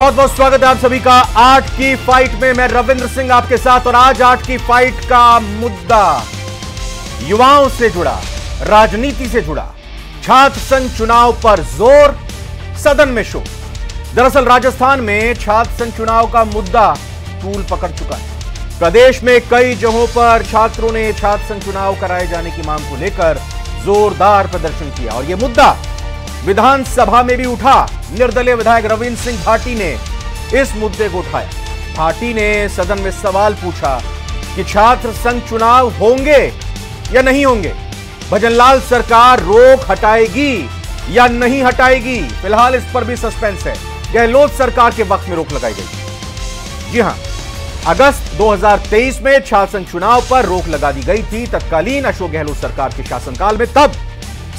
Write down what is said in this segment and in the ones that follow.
बहुत बहुत स्वागत है आप सभी का आठ की फाइट में। मैं रविंद्र सिंह आपके साथ, और आज आठ की फाइट का मुद्दा युवाओं से जुड़ा, राजनीति से जुड़ा, छात्र संघ चुनाव पर जोर, सदन में शोर। दरअसल राजस्थान में छात्र संघ चुनाव का मुद्दा तूल पकड़ चुका है। प्रदेश में कई जगहों पर छात्रों ने छात्र संघ चुनाव कराए जाने की मांग को लेकर जोरदार प्रदर्शन किया, और यह मुद्दा विधानसभा में भी उठा। निर्दलीय विधायक रविंद्र सिंह भाटी ने इस मुद्दे को उठाया। भाटी ने सदन में सवाल पूछा कि छात्र संघ चुनाव होंगे या नहीं होंगे, भजनलाल सरकार रोक हटाएगी या नहीं हटाएगी। फिलहाल इस पर भी सस्पेंस है। गहलोत सरकार के वक्त में रोक लगाई गई। जी हां, अगस्त 2023 में छात्र संघ चुनाव पर रोक लगा दी गई थी तत्कालीन अशोक गहलोत सरकार के शासनकाल में। तब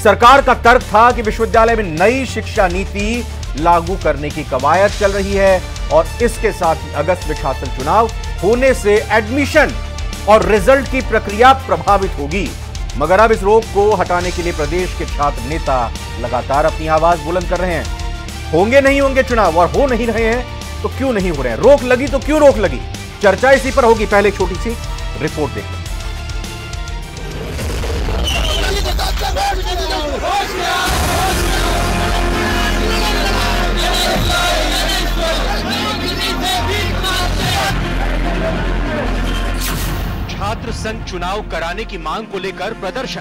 सरकार का तर्क था कि विश्वविद्यालय में नई शिक्षा नीति लागू करने की कवायद चल रही है, और इसके साथ ही अगस्त में छात्र संघ चुनाव होने से एडमिशन और रिजल्ट की प्रक्रिया प्रभावित होगी। मगर अब इस रोक को हटाने के लिए प्रदेश के छात्र नेता लगातार अपनी आवाज बुलंद कर रहे हैं। होंगे नहीं होंगे चुनाव, और हो नहीं रहे हैं तो क्यों नहीं हो रहे हैं। रोक लगी तो क्यों रोक लगी, चर्चा इसी पर होगी। पहले एक छोटी सी रिपोर्ट देख लें। छात्र संघ चुनाव कराने की मांग को लेकर प्रदर्शन।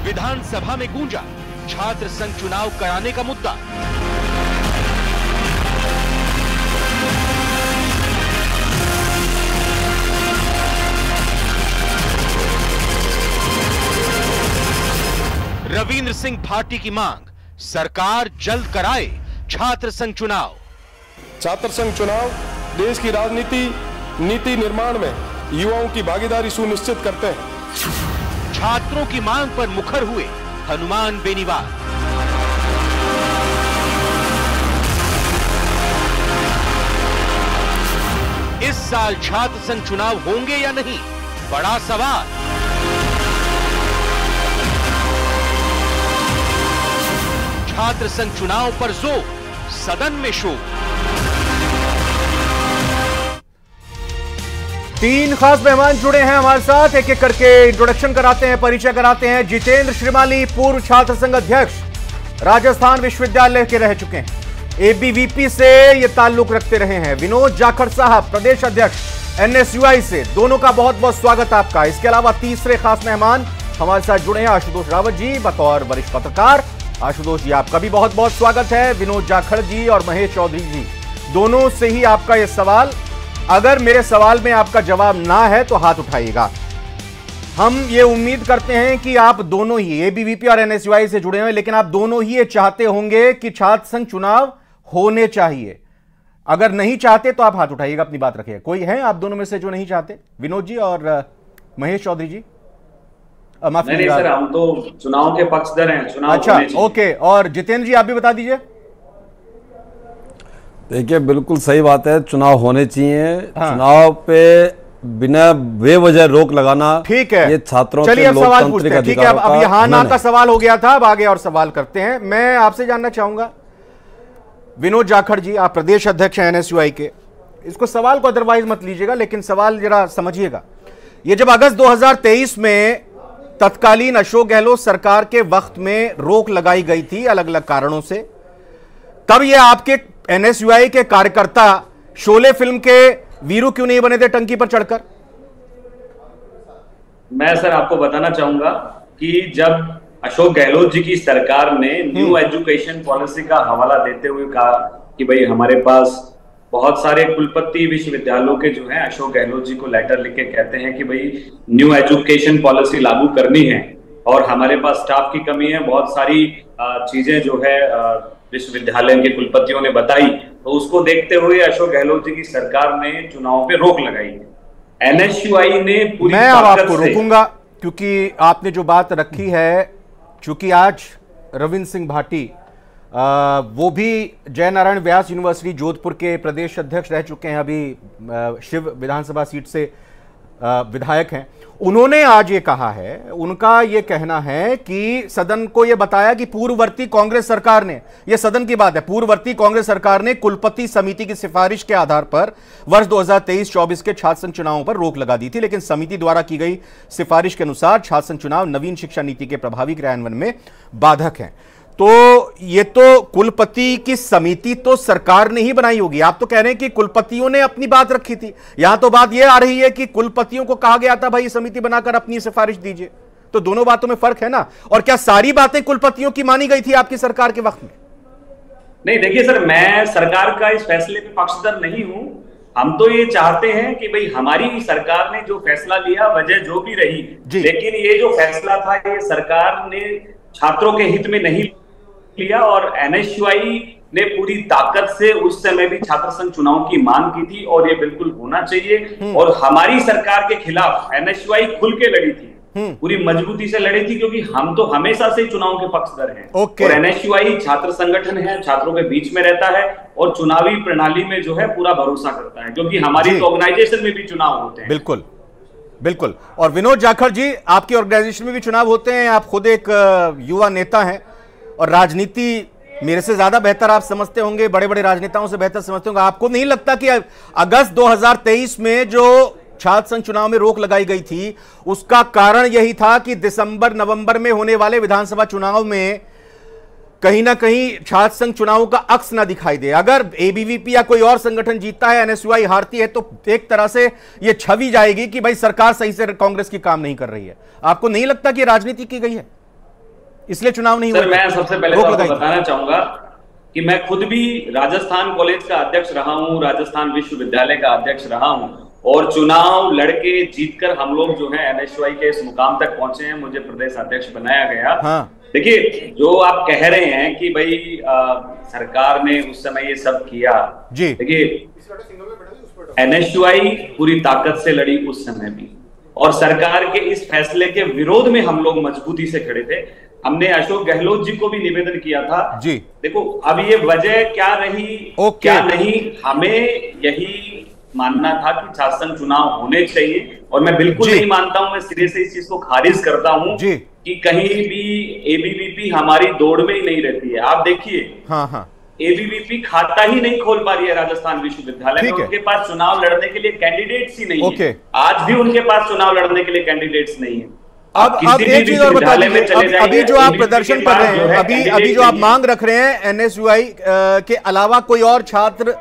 विधानसभा में गूंजा छात्र संघ चुनाव कराने का मुद्दा। रविंद्र सिंह भाटी की मांग, सरकार जल्द कराए छात्र संघ चुनाव। छात्र संघ चुनाव देश की राजनीति नीति निर्माण में युवाओं की भागीदारी सुनिश्चित करते हैं। छात्रों की मांग पर मुखर हुए हनुमान बेनीवाल। इस साल छात्र संघ चुनाव होंगे या नहीं, बड़ा सवाल। छात्र संघ चुनाव पर जोर, सदन में शोर। तीन खास मेहमान जुड़े हैं हमारे साथ, एक एक करके इंट्रोडक्शन कराते हैं, परिचय कराते हैं। जितेंद्र श्रीमाली पूर्व छात्र संघ अध्यक्ष, राजस्थान विश्वविद्यालय के रह चुके हैं, एबीवीपी से ये ताल्लुक रखते रहे हैं। विनोद जाखड़ साहब प्रदेश अध्यक्ष एनएसयूआई से, दोनों का बहुत बहुत स्वागत आपका। इसके अलावा तीसरे खास मेहमान हमारे साथ जुड़े हैं आशुतोष रावत जी बतौर वरिष्ठ पत्रकार। आशुतोष जी आपका भी बहुत बहुत स्वागत है। विनोद जाखड़ जी और महेश चौधरी जी, दोनों से ही आपका यह सवाल। अगर मेरे सवाल में आपका जवाब ना है तो हाथ उठाइएगा। हम ये उम्मीद करते हैं कि आप दोनों ही एबीवीपी और एनएसयूआई से जुड़े हैं, लेकिन आप दोनों ही ये चाहते होंगे कि छात्र संघ चुनाव होने चाहिए। अगर नहीं चाहते तो आप हाथ उठाइएगा, अपनी बात रखिएगा। कोई है आप दोनों में से जो नहीं चाहते? विनोद जी और महेश चौधरी जी? नहीं सर, हम तो चुनाव के पक्षधर हैं। चुनाव अच्छा, ओके। और जितेंद्र जी आप भी बता दीजिए। देखिए, बिल्कुल सही बात है, चुनाव होने चाहिए। हाँ। चुनाव पे बिना बेवजह रोक लगाना, ठीक है, ये छात्रों चलिए अब सवाल पूछते हैं। ठीक है, अब यहाँ ना का सवाल हो गया था, अब आगे और सवाल करते हैं। मैं आपसे जानना चाहूंगा विनोद जाखड़ जी, आप प्रदेश अध्यक्ष हैं एनएसयूआई के। इसको सवाल को अदरवाइज मत लीजिएगा, लेकिन सवाल जरा समझिएगा। ये जब अगस्त 2023 में तत्कालीन अशोक गहलोत सरकार के वक्त में रोक लगाई गई थी अलग अलग कारणों से, तब ये आपके एनएसयूआई के कार्यकर्ता शोले फिल्म के वीरू क्यों नहीं बने थे टंकी पर चढ़कर? मैं सर आपको बताना चाहूंगा कि जब अशोक गहलोत जी की सरकार ने न्यू एजुकेशन पॉलिसी का हवाला देते हुए कहा कि भाई हमारे पास बहुत सारे कुलपति विश्वविद्यालयों के जो हैं अशोक गहलोत जी को लेटर लिख के कहते हैं कि भाई न्यू एजुकेशन पॉलिसी लागू करनी है और हमारे पास स्टाफ की कमी है, बहुत सारी चीजें जो है विश्वविद्यालय के कुलपतियों ने बताई, तो उसको देखते हुए अशोक गहलोत जी की सरकार ने चुनाव पे रोक लगाई। एनएसयूआई ने पूरी मैं अब आपको रोकूंगा क्योंकि आपने जो बात रखी है, चूंकि आज रविंद्र सिंह भाटी वो भी जय नारायण व्यास यूनिवर्सिटी जोधपुर के प्रदेश अध्यक्ष रह चुके हैं, अभी शिव विधानसभा सीट से विधायक हैं, उन्होंने आज ये कहा है, उनका ये कहना है कि सदन को ये बताया कि पूर्ववर्ती कांग्रेस सरकार ने, ये सदन की बात है, पूर्ववर्ती कांग्रेस सरकार ने कुलपति समिति की सिफारिश के आधार पर वर्ष 2023-24 के छात्र संघ चुनावों पर रोक लगा दी थी, लेकिन समिति द्वारा की गई सिफारिश के अनुसार छात्र संघ चुनाव नवीन शिक्षा नीति के प्रभावी क्रियान्वयन में बाधक हैं। तो ये तो कुलपति की समिति तो सरकार ने ही बनाई होगी, आप तो कह रहे हैं कि कुलपतियों ने अपनी बात रखी थी। यहां तो बात यह आ रही है कि कुलपतियों को कहा गया था भाई समिति बनाकर अपनी सिफारिश दीजिए, तो दोनों बातों में फर्क है ना। और क्या सारी बातें कुलपतियों की मानी गई थी आपकी सरकार के वक्त में? नहीं, देखिए सर, मैं सरकार का इस फैसले पे पक्षधर नहीं हूं। हम तो ये चाहते हैं कि भाई हमारी सरकार ने जो फैसला लिया, वजह जो भी रही, लेकिन ये जो फैसला था ये सरकार ने छात्रों के हित में नहीं लिया और एनएसयूआई ने पूरी ताकत से उस समय भी छात्र संघ चुनाव की मांग की थी और ये बिल्कुल होना चाहिए। और हमारी सरकार के खिलाफ एनएसयूआई खुल के लड़ी थी, पूरी मजबूती से लड़ी थी, क्योंकि हम तो हमेशा से चुनाव के पक्षधर हैं। और एनएसयूआई छात्र संगठन है, छात्रों के बीच में रहता है और चुनावी प्रणाली में जो है पूरा भरोसा करता है, क्योंकि हमारी तो ऑर्गेनाइजेशन में भी चुनाव होते हैं। बिल्कुल बिल्कुल। और विनोद जाखड़ जी, आपकी ऑर्गेनाइजेशन में भी चुनाव होते हैं, आप खुद एक युवा नेता हैं और राजनीति मेरे से ज्यादा बेहतर आप समझते होंगे, बड़े बड़े राजनेताओं से बेहतर समझते होंगे। आपको नहीं लगता कि अगस्त 2023 में जो छात्र संघ चुनाव में रोक लगाई गई थी उसका कारण यही था कि दिसंबर नवंबर में होने वाले विधानसभा चुनाव में कहीं ना कहीं छात्र संघ चुनाव का अक्स ना दिखाई दे? अगर एबीवीपी या कोई और संगठन जीतता है, एनएसयूआई हारती है, तो एक तरह से यह छवि जाएगी कि भाई सरकार सही से कांग्रेस की काम नहीं कर रही है। आपको नहीं लगता कि राजनीति की गई है इसलिए चुनाव नहीं हुआ? सर, मैं सबसे पहले तो आपको बताना चाहूंगा कि मैं खुद भी राजस्थान कॉलेज का अध्यक्ष रहा हूं, राजस्थान विश्वविद्यालय का अध्यक्ष रहा हूं और चुनाव लड़के जीतकर हम लोग जो है एनएसयूआई के इस मुकाम तक पहुंचे हैं, मुझे प्रदेश अध्यक्ष बनाया गया। हाँ। देखिए, जो आप कह रहे हैं कि भाई सरकार ने उस समय ये सब किया, जी देखिए, एनएसयूआई पूरी ताकत से लड़ी उस समय भी और सरकार के इस फैसले के विरोध में हम लोग मजबूती से खड़े थे। हमने अशोक गहलोत जी को भी निवेदन किया था। जी देखो, अब ये वजह क्या रही क्या नहीं, हमें यही मानना था कि छात्र संघ चुनाव होने चाहिए और मैं बिल्कुल नहीं मानता हूं, मैं सिरे से इस चीज को खारिज करता हूं कि कहीं भी एबीवीपी हमारी दौड़ में ही नहीं रहती है। आप देखिए, एबीवीपी खाता ही नहीं खोल पा रही है राजस्थान विश्वविद्यालय में, उनके पास चुनाव लड़ने के लिए कैंडिडेट्स ही नहीं है। आज भी उनके पास चुनाव लड़ने के लिए कैंडिडेट्स नहीं है। अब एक चीज और बता दीजिए, अभी जो आप प्रदर्शन कर रहे हैं, अभी जो आप मांग रख रहे हैं, एनएसयूआई के अलावा कोई और छात्र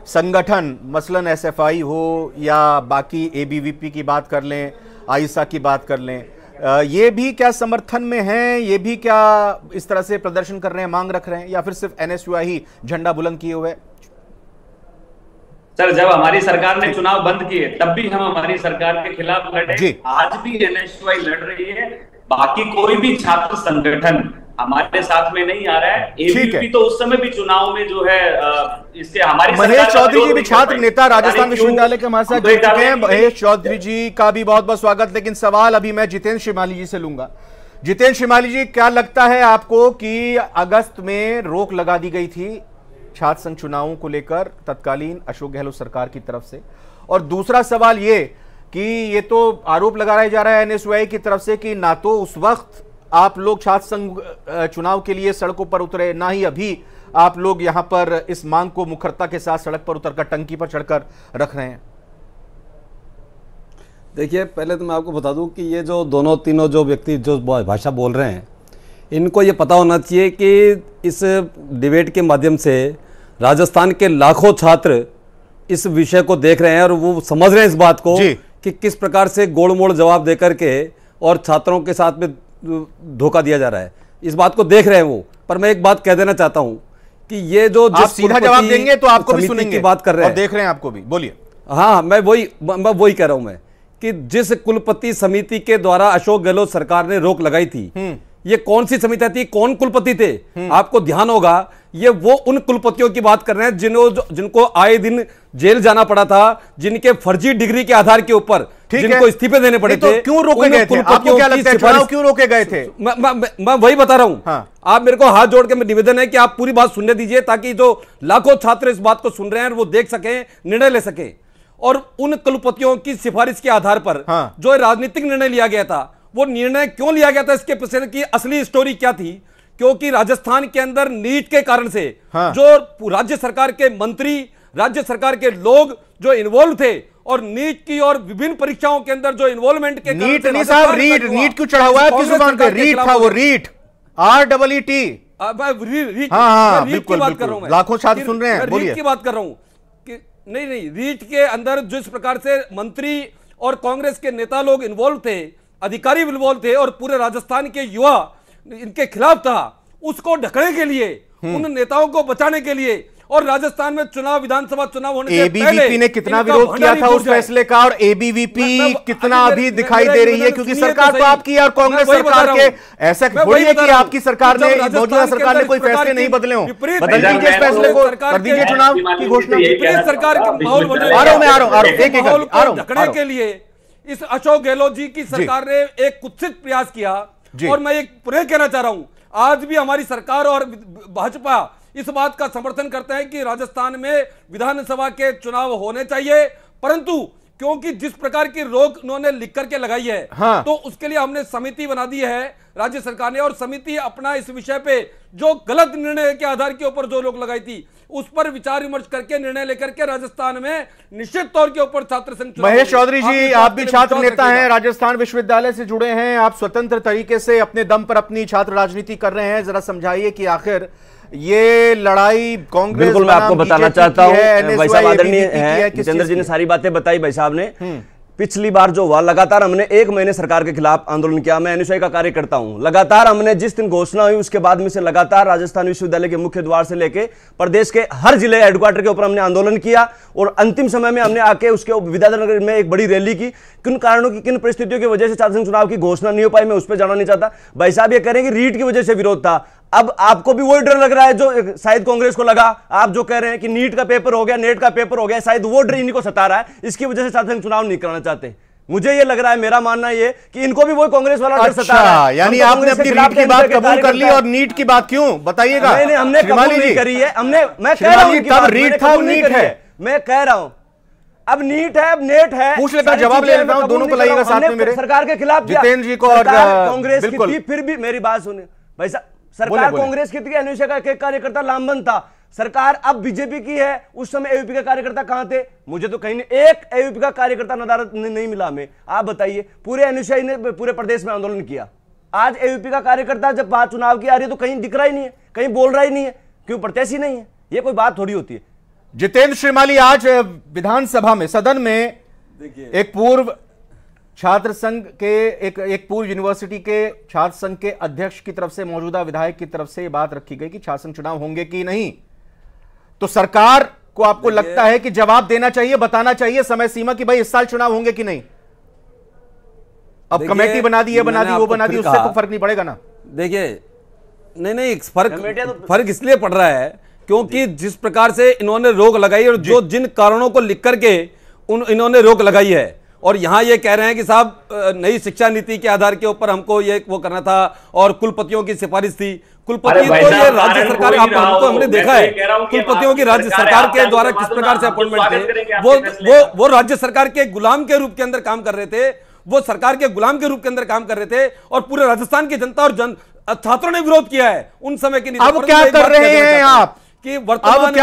संगठन, मसलन एसएफआई हो या बाकी एबीवीपी की बात कर लें, आईसा की बात कर लें, ये भी क्या समर्थन में हैं? ये भी क्या इस तरह से प्रदर्शन कर रहे हैं, मांग रख रहे हैं, या फिर सिर्फ एनएसयूआई ही झंडा बुलंद किए हुए? सर, जब हमारी सरकार ने चुनाव बंद किए तब भी हम हमारी सरकार के खिलाफ लड़े, आज भी एनएसयूआई लड़ रही है। बाकी कोई भी छात्र संगठन हमारे साथ में नहीं आ रहा है। एबीवीपी तो उस समय भी चुनाव में जो है इसके हमारी महेश चौधरी जी भी छात्र नेता राजस्थान विश्वविद्यालय के हमारे साथ जुड़ चुके हैं। महेश चौधरी जी का भी बहुत बहुत स्वागत। लेकिन सवाल अभी मैं जितेंद्र श्रीमाली जी से लूंगा। जितेंद्र श्रीमाली जी, क्या लगता है आपको कि अगस्त में रोक लगा दी गई थी छात्र संघ चुनावों को लेकर तत्कालीन अशोक गहलोत सरकार की तरफ से? और दूसरा सवाल ये कि ये तो आरोप लगाया जा रहा है एनएसयूआई की तरफ से कि ना तो उस वक्त आप लोग छात्र संघ चुनाव के लिए सड़कों पर उतरे, ना ही अभी आप लोग यहां पर इस मांग को मुखरता के साथ सड़क पर उतरकर टंकी पर चढ़कर रख रहे हैं। देखिए, पहले तो मैं आपको बता दूं कि ये जो दोनों तीनों जो व्यक्ति जो भाषा बोल रहे हैं, इनको ये पता होना चाहिए कि इस डिबेट के माध्यम से राजस्थान के लाखों छात्र इस विषय को देख रहे हैं और वो समझ रहे हैं इस बात को कि किस प्रकार से गोड़ मोड़ जवाब देकर के और छात्रों के साथ में धोखा दिया जा रहा है, इस बात को देख रहे हैं वो। पर मैं एक बात कह देना चाहता हूं कि ये जो आप सीधा जवाब देंगे तो आपको भी सुनेंगे की बात कर रहे हैं, देख रहे हैं आपको भी, बोलिए। हाँ, मैं वही कह रहा हूं मैं कि जिस कुलपति समिति के द्वारा अशोक गहलोत सरकार ने रोक लगाई थी, ये कौन सी समिति थी, कौन कुलपति थे? आपको ध्यान होगा, ये वो उन कुलपतियों की बात कर रहे हैं जिनको आए दिन जेल जाना पड़ा था, जिनके फर्जी डिग्री के आधार के ऊपर जिनको इस्तीफे देने पड़े थे। क्यों रोके गए थे? आपको क्या लगता है चुनाव क्यों रोके गए थे? मैं वही बता रहा हूं। हाँ। आप मेरे को हाथ जोड़ के निवेदन है कि आप पूरी बात सुनने दीजिए, ताकि जो लाखों छात्र इस बात को सुन रहे हैं वो देख सकें, निर्णय ले सकें। और उन कुलपतियों की सिफारिश के आधार पर जो राजनीतिक निर्णय लिया गया था, वो निर्णय क्यों लिया गया था, इसके पीछे की असली स्टोरी क्या थी? क्योंकि राजस्थान के अंदर नीट के कारण से जो राज्य सरकार के मंत्री, राज्य सरकार के लोग जो इन्वॉल्व थे और नीट की और विभिन्न परीक्षाओं के अंदर जो इन्वॉल्वमेंट के नीट नहीं साहब, रीट क्यों चढ़ा हुआ है आपकी जुबान पे? रीट था वो, रीट REET। रीट की बात कर रहा हूं मैं, लाखों छात्र सुन रहे हैं, बोलिए। रीट की बात कर रहा हूं कि नहीं, रीट के अंदर जिस प्रकार से मंत्री और कांग्रेस के नेता लोग इन्वॉल्व थे, अधिकारी इन्वॉल्व थे और पूरे राजस्थान के युवा इनके खिलाफ था, उसको ढकने के लिए, उन नेताओं को बचाने के लिए और राजस्थान में चुनाव, विधानसभा चुनाव होने से पहले एबीवीपी ने कितना विरोध किया था उस फैसले का, और एबीवीपी कितना अभी दिखाई दे रही है, क्योंकि सरकार तो आपकी है और कांग्रेस सरकार के, ऐसा थोड़ी है कि आपकी सरकार ने, मौजूदा सरकार ने कोई फैसले नहीं बदले हों। बदल दीजिए इस फैसले को, कर दीजिए चुनाव की घोषणा। सरकार के माहौल ढकने के लिए इस अशोक गहलोत जी की सरकार ने एक कुत्सित प्रयास किया। और मैं एक पुनः कहना चाह रहा हूं, आज भी हमारी सरकार और भाजपा इस बात का समर्थन करते हैं कि राजस्थान में विधानसभा के चुनाव होने चाहिए, परंतु क्योंकि जिस प्रकार की रोक उन्होंने लिख करके लगाई है, तो उसके लिए हमने समिति बना दी है राज्य सरकार ने, और समिति अपना इस विषय पे जो गलत निर्णय के आधार के ऊपर जो रोक लगाई थी उस पर विचार विमर्श करके निर्णय लेकर के राजस्थान में निश्चित तौर के ऊपर छात्र संघ। महेश चौधरी जी, आप भी छात्र नेता हैं, राजस्थान विश्वविद्यालय से जुड़े हैं, आप स्वतंत्र तरीके से अपने दम पर अपनी छात्र राजनीति कर रहे हैं, जरा समझाइए कि आखिर ये लड़ाई कांग्रेस, बिल्कुल मैं आपको बताना चाहता हूं, भाई साहब आदरणीय हैं जितेंद्र जी ने सारी बातें बताई। भाई साहब ने पिछली बार जो हुआ, लगातार हमने 1 महीने सरकार के खिलाफ आंदोलन किया। मैं एनएसयूआई का कार्य करता हूं, लगातार हमने जिस दिन घोषणा हुई उसके बाद में से लगातार राजस्थान विश्वविद्यालय के मुख्य द्वार से लेके प्रदेश के हर जिले हेडक्वार्टर के ऊपर हमने आंदोलन किया, और अंतिम समय में हमने आके उसके विद्याधर में एक बड़ी रैली की। किन कारणों की, किन परिस्थितियों की वजह से छात्र संघ चुनाव की घोषणा नहीं हो पाई, मैं उस पर जाना नहीं चाहता। भाई साहब ये कह रहे हैं कि रीट की वजह से विरोध था, अब आपको भी वही डर लग रहा है जो शायद कांग्रेस को लगा। आप जो कह रहे हैं कि नीट का पेपर हो गया, नेट का पेपर हो गया, शायद वो डर इनको सता रहा है, इसकी वजह से छात्र संघ चुनाव नहीं कराना चाहते। मुझे ये लग रहा है, मेरा मानना ये कि इनको भी वही कांग्रेस वाला डर सता रहा है। यानी आपने अपनी रीट की बात कबूल कर ली और नीट की बात क्यों, बताइएगा। नहीं, हमने कबूल नहीं करी है, मैं कह रहा हूं तब रीट था, नीट है, मैं कह रहा हूं अब नीट है, अब नेट है, पूछ लेता, जवाब ले लेता हूं, दोनों को लाइएगा साथ में मेरे। सरकार के खिलाफ जितेंद्र जी को और कांग्रेस की थी, फिर भी मेरी बात सुनिए भाई साहब, सरकार कांग्रेस की थी, एनएसयूआई का कार्यकर्ता लामबंद था। सरकार अब बीजेपी की है, उस समय एबीवीपी का कार्यकर्ता कहां थे? मुझे तो कहीं नहीं, एक एबीवीपी का कार्यकर्ता नदारत नहीं मिला हमें। आप बताइए, पूरे एनएसयूआई ने पूरे प्रदेश में आंदोलन किया, आज एबीवीपी का कार्यकर्ता जब बात चुनाव की आ रही है तो कहीं दिख रहा ही नहीं है, कहीं बोल रहा ही नहीं है, क्यों? प्रत्याशी नहीं है, ये कोई बात थोड़ी होती है। जितेंद्र श्रीमाली, आज विधानसभा में, सदन में एक पूर्व छात्र संघ के, एक पूर्व यूनिवर्सिटी के छात्र संघ के अध्यक्ष की तरफ से, मौजूदा विधायक की तरफ से बात रखी गई कि छात्र संघ चुनाव होंगे कि नहीं, तो सरकार को आपको लगता है कि जवाब देना चाहिए, बताना चाहिए समय सीमा कि भाई इस साल चुनाव होंगे कि नहीं? अब कमेटी बना दी, ये बना दी, वो बना दी, उससे तो फर्क नहीं पड़ेगा ना। देखिए, नहीं, फर्क इसलिए पड़ रहा है क्योंकि जिस प्रकार से इन्होंने रोक लगाई और जो जिन कारणों को लिख करके इन्होंने रोक लगाई है, और यहां ये कह रहे हैं कि साहब नई शिक्षा नीति के आधार के ऊपर हमको ये वो करना था और कुलपतियों की सिफारिश थी। कुलपति तो ये राज्य सरकार, आपको हमने देखा है कुलपतियों की राज्य सरकार के द्वारा किस प्रकार से अपॉइंटमेंट थे, वो राज्य सरकार के गुलाम के रूप के अंदर काम कर रहे थे, वो सरकार के गुलाम के रूप के अंदर काम कर रहे थे, और पूरे राजस्थान की जनता और छात्रों ने विरोध किया है उन समय की नीति। अब क्या कर रहे हैं आप कि वर्तमान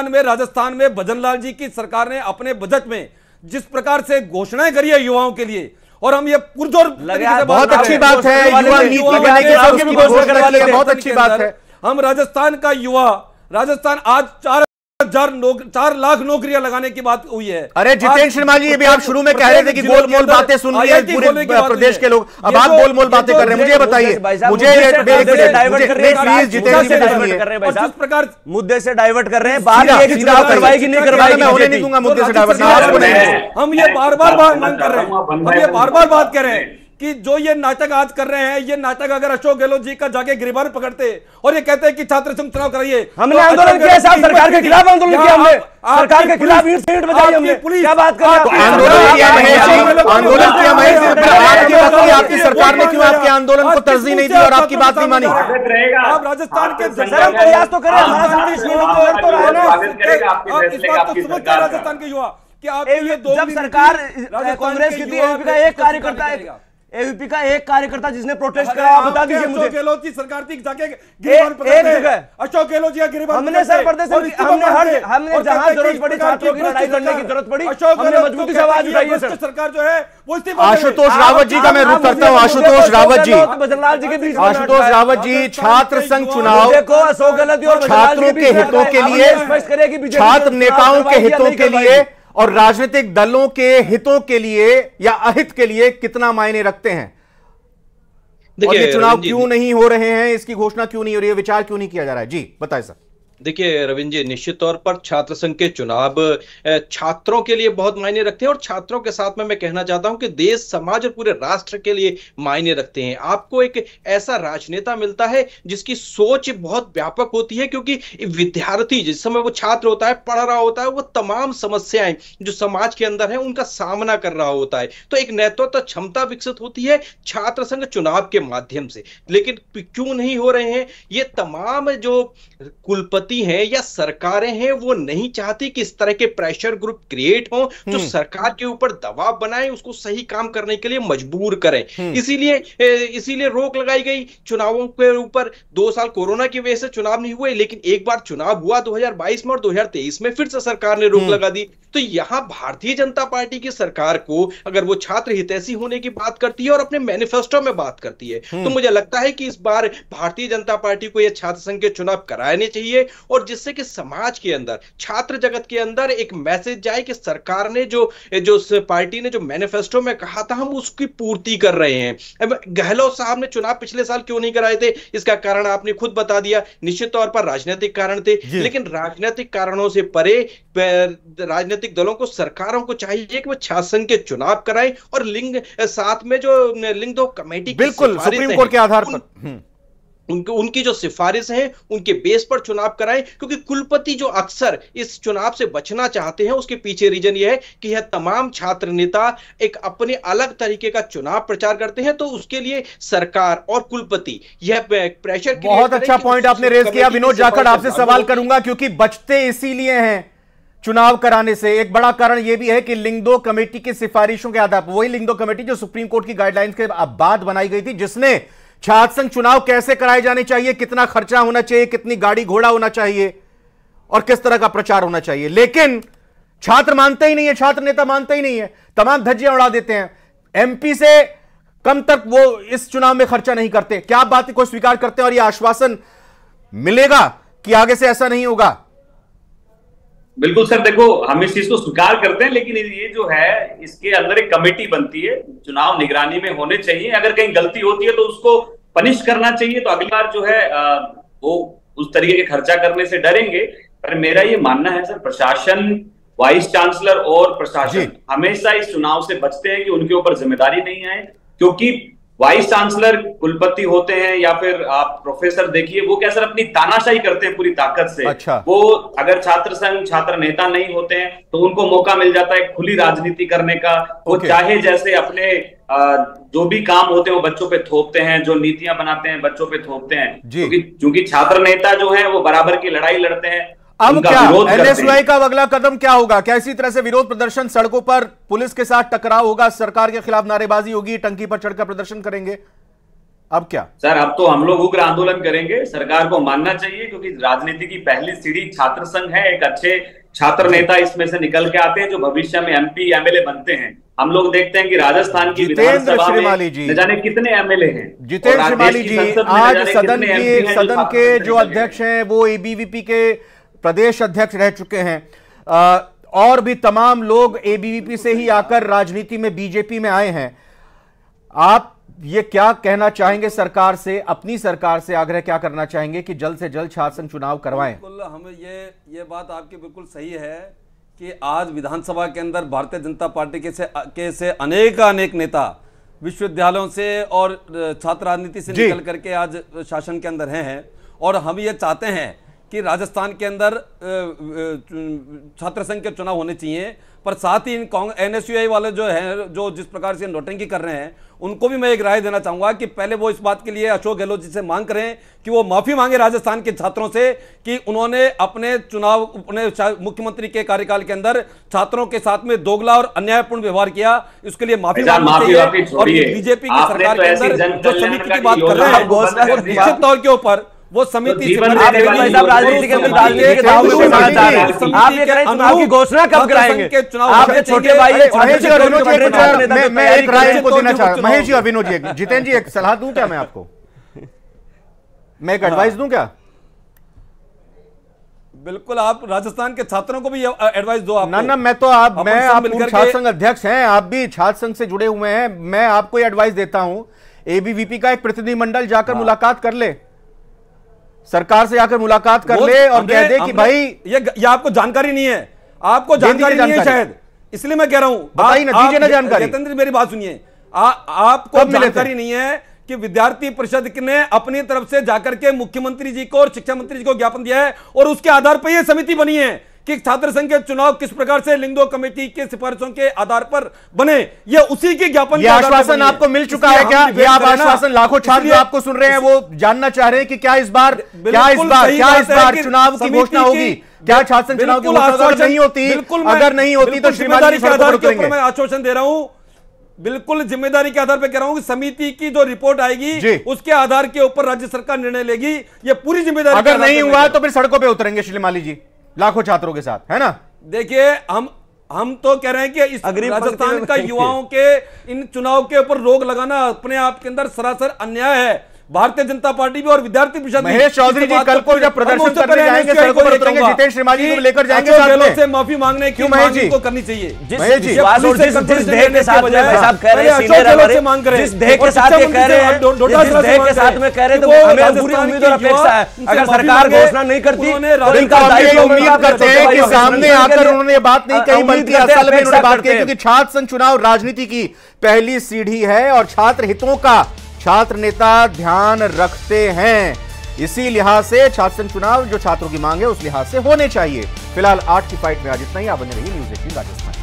में राजस्थान में भजनलाल जी की सरकार ने अपने बजट में जिस प्रकार से घोषणाएं करी है युवाओं के लिए, और हम ये पुरजोर बहुत अच्छी बात है, युवा नीति बनाने के लिए उसकी घोषणा करवा लेंगे, बहुत अच्छी बात है। हम राजस्थान का युवा, राजस्थान आज 4 लाख नौकरियां लगाने की बात हुई है। अरे जितेंद्र श्रीमाली, ये भी आप शुरू में कह रहे थे कि गोलमोल बातें सुन रही है पूरे प्रदेश के लोग, अब आप गोलमोल बातें कर रहे हैं। मुझे बताइए, जिस प्रकार मुद्दे से डाइवर्ट कर रहे हैं, बात चुनाव करवाई कि नहीं करवाई, मैं होने नहीं दूंगा मुद्दे से डाइवर्ट। हम ये बार बार मांग कर रहे हैं, हम ये बार बार बात कर रहे हैं कि जो ये नाटक आज कर रहे हैं, ये नाटक अगर अशोक गहलोत जी का जाके गिरबान पकड़ते और ये कहते हैं कि छात्र संघ चुनाव कराइए, हमने आंदोलन किया साहब, सरकार के खिलाफ आंदोलन किया हमने, सरकार के खिलाफ ईंट बजाई हमने, क्या बात कर रहे हैं? आंदोलन किया महेश जी, आंदोलन किया महेश जी, आपकी सरकार ने क्यों आपके आंदोलन को तरजीह नहीं दी और आपकी बात नहीं मानी? आप राजस्थान के प्रयास तो करें, राजस्थान के युवा कि आप जब सरकार कांग्रेस की थी, एबीपी का एक कार्यकर्ता, एबीपी का एक कार्यकर्ता जिसने प्रोटेस्ट करा, आप बता दीजिए मुझे। अशोक गहलोत की सरकार थी, जाके गिरबान पकड़ते, अशोक गहलोत जी का गिरबान हमने सर प्रदेश हमने जहां जरूरत पड़ी, छात्रों की लड़ाई लड़ने की जरूरत पड़ी, हमने मजबूती से आवाज उठाई है सर। सरकार जो है वो इस्तीफा। आशुतोष रावत जी का मैं रुख करता हूं। आशुतोष रावत जी, बजरलाल जी के बीच, आशुतोष रावत जी, छात्र संघ चुनाव देखो, अशोक गहलोत और छात्रों के हितों के लिए, छात्र नेताओं के हितों के लिए और राजनीतिक दलों के हितों के लिए या अहित के लिए कितना मायने रखते हैं? और ये चुनाव क्यों नहीं हो रहे हैं, इसकी घोषणा क्यों नहीं हो रही है, विचार क्यों नहीं किया जा रहा है? जी बताएं सर। देखिए रविंद्र जी, निश्चित तौर पर छात्र संघ के चुनाव छात्रों के लिए बहुत मायने रखते हैं और छात्रों के साथ में मैं कहना चाहता हूं कि देश, समाज और पूरे राष्ट्र के लिए मायने रखते हैं। आपको एक ऐसा राजनेता मिलता है जिसकी सोच बहुत व्यापक होती है, क्योंकि विद्यार्थी जिस समय वो छात्र होता है, पढ़ रहा होता है, वो तमाम समस्याएं जो समाज के अंदर है उनका सामना कर रहा होता है, तो एक नेतृत्व क्षमता विकसित होती है छात्र संघ चुनाव के माध्यम से। लेकिन क्यों नहीं हो रहे हैं? ये तमाम जो कुलपति हैं या सरकारें हैं वो नहीं चाहती कि इस तरह के प्रेशर ग्रुप क्रिएट हो जो सरकार के ऊपर दबाव बनाए, उसको सही काम करने के लिए मजबूर करें। इसीलिए रोक लगाई गई चुनावों के ऊपर। 2 साल कोरोना की वजह से चुनाव नहीं हुए, लेकिन एक बार चुनाव हुआ 2022 में और 2023 में फिर से सरकार ने रोक लगा दी। तो यहां भारतीय जनता पार्टी की सरकार को अगर वो छात्र हितैषी होने की बात करती है और अपने मैनिफेस्टो में बात करती है, तो मुझे लगता है कि इस बार भारतीय जनता पार्टी को यह छात्र संघ के चुनाव कराने चाहिए, और जिससे कि समाज के अंदर, छात्र जगत के अंदर एक मैसेज जाए कि सरकार ने जो पार्टी ने जो मैनिफेस्टो में कहा था हम उसकी पूर्ति कर रहे हैं। गहलोत साहब ने चुनाव पिछले साल क्यों नहीं कराए थे, इसका कारण आपने खुद बता दिया, निश्चित तौर पर राजनीतिक कारण थे। लेकिन राजनीतिक कारणों से परे राजनीतिक दलों को, सरकारों को चाहिए कि वो छात्र संघ के चुनाव कराएं और लिंग साथ में जो लिंग दो कमेटी, बिल्कुल सुप्रीम कोर्ट के आधार पर उनकी जो सिफारिश है उनके बेस पर चुनाव कराएं, क्योंकि कुलपति जो अक्सर इस चुनाव से बचना चाहते हैं उसके पीछे रीजन यह है कि यह तमाम छात्र नेता एक अपने अलग तरीके का चुनाव प्रचार करते हैं, तो उसके लिए सरकार और कुलपति यह प्रेशर। बहुत अच्छा पॉइंट आपने रेज किया। विनोद जाखड़, आपसे सवाल करूंगा, क्योंकि बचते इसीलिए हैं चुनाव कराने से। एक बड़ा कारण यह भी है कि लिंगदो कमेटी की सिफारिशों के आधार पर, वही लिंगदो कमेटी जो सुप्रीम कोर्ट की गाइडलाइंस के बाद बनाई गई थी, जिसने छात्र संघ चुनाव कैसे कराए जाने चाहिए, कितना खर्चा होना चाहिए, कितनी गाड़ी घोड़ा होना चाहिए और किस तरह का प्रचार होना चाहिए, लेकिन छात्र मानते ही नहीं है, छात्र नेता मानते ही नहीं है, तमाम धज्जियां उड़ा देते हैं। एमपी से कम तक वो इस चुनाव में खर्चा नहीं करते। क्या आप बात को स्वीकार करते हैं और यह आश्वासन मिलेगा कि आगे से ऐसा नहीं होगा? बिल्कुल सर, देखो हम इस चीज को स्वीकार करते हैं, लेकिन ये जो है इसके अंदर एक कमेटी बनती है, चुनाव निगरानी में होने चाहिए। अगर कहीं गलती होती है तो उसको पनिश करना चाहिए, तो अगली बार जो है वो उस तरीके के खर्चा करने से डरेंगे। पर मेरा ये मानना है सर, प्रशासन, वाइस चांसलर और प्रशासन हमेशा इस चुनाव से बचते हैं कि उनके ऊपर जिम्मेदारी नहीं आए, क्योंकि वाइस चांसलर कुलपति होते हैं या फिर आप प्रोफेसर देखिए, वो क्या सर अपनी तानाशाही करते हैं पूरी ताकत से। अच्छा। वो अगर छात्र संघ, छात्र नेता नहीं होते हैं तो उनको मौका मिल जाता है खुली राजनीति करने का। वो चाहे जैसे अपने जो भी काम होते हैं वो बच्चों पे थोपते हैं, जो नीतियां बनाते हैं बच्चों पे थोपते हैं, क्योंकि छात्र नेता जो है वो बराबर की लड़ाई लड़ते हैं। अब क्या एनएसयूआई का अगला कदम क्या होगा? क्या इसी तरह से विरोध प्रदर्शन, सड़कों पर पुलिस के साथ टकराव होगा, सरकार के खिलाफ नारेबाजी होगी, टंकी पर चढ़कर प्रदर्शन करेंगे? अब क्या सर, अब तो हम लोग उग्र आंदोलन करेंगे। सरकार को मानना चाहिए, क्योंकि राजनीति की पहली सीढ़ी छात्र संघ है। एक अच्छे छात्र नेता इसमें से निकल के आते हैं जो भविष्य में एमपी, एमएलए बनते हैं। हम लोग देखते हैं कि राजस्थान की विधानसभा में न जाने कितने एमएलए हैं। जितेंद्र श्रीमाली जी आज सदन के जो अध्यक्ष हैं वो एबीवीपी के प्रदेश अध्यक्ष रह चुके हैं, और भी तमाम लोग एबीवीपी से ही आकर राजनीति में, बीजेपी में आए हैं। आप ये क्या कहना चाहेंगे सरकार से, अपनी सरकार से आग्रह क्या करना चाहेंगे कि जल्द से जल्द छात्र संघ चुनाव करवाएं? बिल्कुल, हमें ये बात आपकी बिल्कुल सही है कि आज विधानसभा के अंदर भारतीय जनता पार्टी के से अनेक नेता विश्वविद्यालयों से और छात्र राजनीति से निकल करके आज शासन के अंदर हैं और हम ये चाहते हैं कि राजस्थान के अंदर छात्र संघ के चुनाव होने चाहिए, पर साथ ही इन NSUI वाले जो हैं, जो जिस प्रकार से नोटंकी कर रहे हैं, उनको भी मैं एक राय देना चाहूंगा कि पहले वो इस बात के लिए अशोक गहलोत जी से मांग करें कि वो माफी मांगे राजस्थान के छात्रों से कि उन्होंने अपने मुख्यमंत्री के कार्यकाल के अंदर छात्रों के साथ में दोगला और अन्यायपूर्ण व्यवहार किया। इसके लिए माफी मांगनी चाहिए। और बीजेपी की सरकार के अंदर जो समिति की बात कर रहे हैं, निश्चित तौर के ऊपर वो समिति घोषणा कब कराएंगे? आपके छोटे भाई मैं एक राय को देना चाहता हूं। महेश जी, अभिनव जी, जितेंद्र जी, एक सलाह दूं क्या मैं आपको? मैं एक एडवाइस दूं क्या? बिल्कुल, आप राजस्थान के छात्रों को भी एडवाइस दो। ना, मैं आप छात्र संघ अध्यक्ष हैं, आप भी छात्र संघ से जुड़े हुए हैं, मैं आपको एडवाइस देता हूं, ABVP का एक प्रतिनिधिमंडल जाकर मुलाकात कर ले, सरकार से जाकर मुलाकात कर ले और कह दे कि भाई ये आपको जानकारी नहीं है, आपको जानकारी नहीं है शायद, इसलिए मैं कह रहा हूं, बताइए ना, दीजिए ना जानकारी। जितेंद्र, मेरी बात सुनिए, आपको जानकारी नहीं है कि विद्यार्थी परिषद ने अपनी तरफ से जाकर के मुख्यमंत्री जी को और शिक्षा मंत्री जी को ज्ञापन दिया है और उसके आधार पर यह समिति बनी है कि छात्र संघ के चुनाव किस प्रकार से लिंगो कमेटी के सिफारिशों के आधार पर बने। ये उसी के ज्ञापन, यह आश्वासन आपको मिल चुका है क्या? यह आश्वासन लाखों छात्र आपको सुन रहे हैं, वो जानना चाह रहे हैं कि क्या इस बार चुनाव की घोषणा होगी? क्या छात्र संघ चुनाव की घोषणा नहीं होती? अगर नहीं होती तो जिम्मेदारी के आधार के ऊपर मैं आश्वासन दे रहा हूं, बिल्कुल जिम्मेदारी के आधार पर कह रहा हूं कि समिति की जो रिपोर्ट आएगी उसके आधार के ऊपर राज्य सरकार निर्णय लेगी। ये पूरी जिम्मेदारी, अगर नहीं हुआ तो फिर सड़कों पे उतरेंगे शिलिमाली जी, लाखों छात्रों के साथ, है ना? देखिए, हम तो कह रहे हैं कि इस राजस्थान का युवाओं के इन चुनाव के ऊपर रोक लगाना अपने आप के अंदर सरासर अन्याय है। भारतीय जनता पार्टी भी और विद्यार्थी परिषद, महेश चौधरी जी, कल को जब प्रदर्शन करने जाएंगे सड़कों पर उतरेंगे, जितेंद्र श्रीमाली को लेकर जाएंगे साथ में, से माफी मांगने की मांग को करनी चाहिए। महेश जी, जिस देह के साथ में भाई साहब कह रहे हैं, सीनियर हमारे जिस देह के साथ ये कह रहे हैं, जिस देह के साथ में कह रहे हैं, तो हमें पूरी उम्मीद और अपेक्षा है अगर सरकार घोषणा नहीं करती तो इनका दायित्व उम्मीद करते हैं कि सामने आकर उन्होंने बात नहीं कही, बल्कि असल में उन्होंने बात की, क्योंकि छात्र संघ चुनाव राजनीति की पहली सीढ़ी है और छात्र हितों का छात्र नेता ध्यान रखते हैं। इसी लिहाज से छात्र संघ चुनाव जो छात्रों की मांग है उस लिहाज से होने चाहिए। फिलहाल 8 की फाइट में आज इतना ही। आप बने रहिए न्यूज़ 18 राजस्थान।